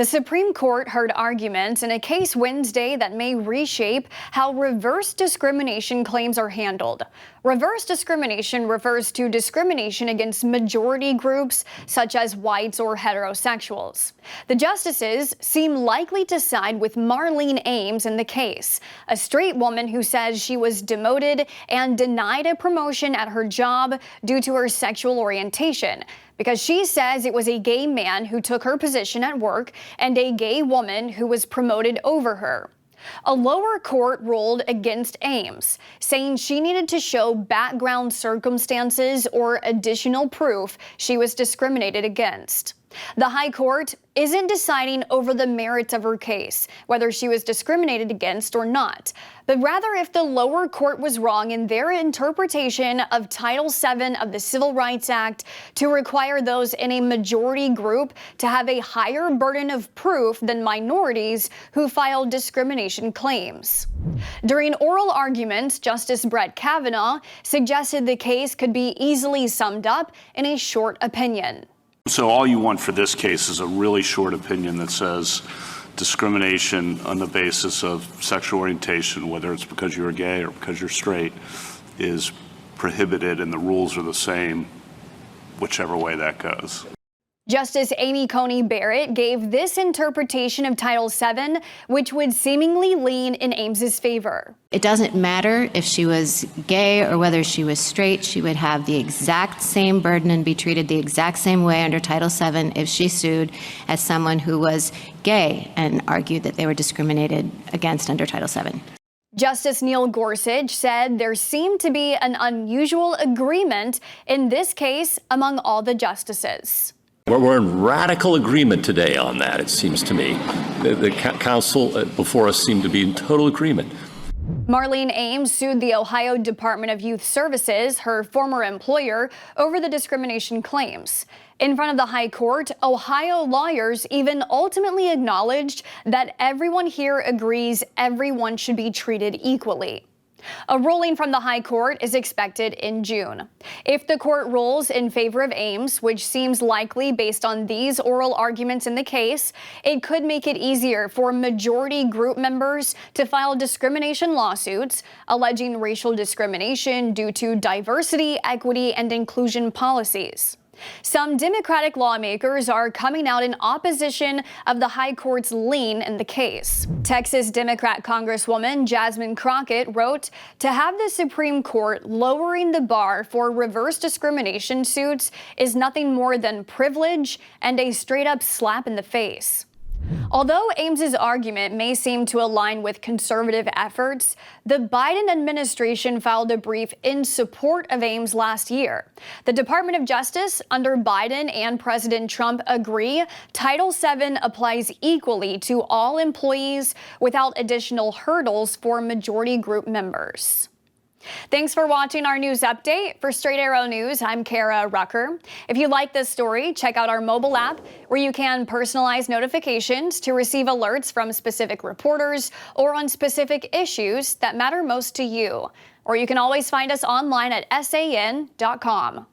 The Supreme Court heard arguments in a case Wednesday that may reshape how reverse discrimination claims are handled. Reverse discrimination refers to discrimination against majority groups, such as whites or heterosexuals. The justices seem likely to side with Marlean Ames in the case, a straight woman who says she was demoted and denied a promotion at her job due to her sexual orientation, because she says it was a gay man who took her position at work and a gay woman who was promoted over her. A lower court ruled against Ames, saying she needed to show background circumstances or additional proof she was discriminated against. The High Court isn't deciding over the merits of her case, whether she was discriminated against or not, but rather if the lower court was wrong in their interpretation of Title VII of the Civil Rights Act to require those in a majority group to have a higher burden of proof than minorities who file discrimination claims. During oral arguments, Justice Brett Kavanaugh suggested the case could be easily summed up in a short opinion. So all you want for this case is a really short opinion that says discrimination on the basis of sexual orientation, whether it's because you're gay or because you're straight, is prohibited and the rules are the same, whichever way that goes. Justice Amy Coney Barrett gave this interpretation of Title VII, which would seemingly lean in Ames's favor. It doesn't matter if she was gay or whether she was straight, she would have the exact same burden and be treated the exact same way under Title VII if she sued as someone who was gay and argued that they were discriminated against under Title VII. Justice Neil Gorsuch said there seemed to be an unusual agreement in this case among all the justices. We're in radical agreement today on that, it seems to me. The council before us seemed to be in total agreement. Marlean Ames sued the Ohio Department of Youth Services, her former employer, over the discrimination claims. In front of the High Court, Ohio lawyers even ultimately acknowledged that everyone here agrees everyone should be treated equally. A ruling from the High Court is expected in June. If the court rules in favor of Ames, which seems likely based on these oral arguments in the case, it could make it easier for majority group members to file discrimination lawsuits alleging racial discrimination due to diversity, equity, and inclusion policies. Some Democratic lawmakers are coming out in opposition of the High Court's lean in the case. Texas Democrat Congresswoman Jasmine Crockett wrote, "To have the Supreme Court lowering the bar for reverse discrimination suits is nothing more than privilege and a straight-up slap in the face." Although Ames's argument may seem to align with conservative efforts, the Biden administration filed a brief in support of Ames last year. The Department of Justice under Biden and President Trump agree Title VII applies equally to all employees without additional hurdles for majority group members. Thanks for watching our news update. For Straight Arrow News, I'm Kara Rucker. If you like this story, check out our mobile app where you can personalize notifications to receive alerts from specific reporters or on specific issues that matter most to you. Or you can always find us online at san.com.